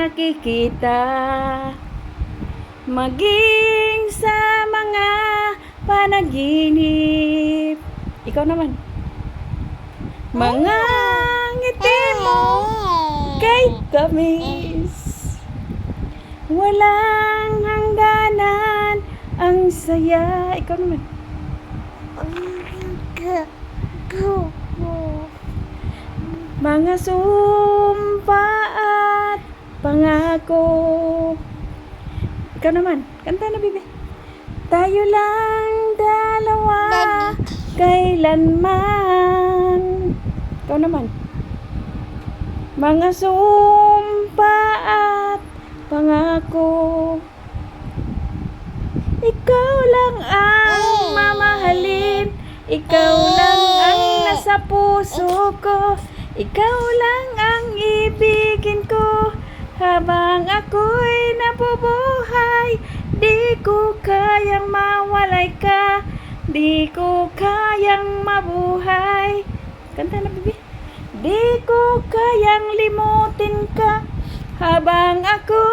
nakikita, maging sa mga panaginip. Ikaw naman. Mga ngiti mo kay tamis, walang hangganan ang saya. Ikaw naman. Mga sumpa at pangako. Ikaw naman. Kanta na, bibi. Tayo lang dalawa kailanman. Ikaw naman. Mga sumpa at pangako. Ikaw lang ang mamahalin, ikaw lang ang nasa puso ko, ikaw lang ang ibigin ko. Habang ako'y nabubuhay, di ko kayang mawalay ka, di ko kayang mabuhay. Kanta na, bibi. Di ko kayang limutin ka habang ako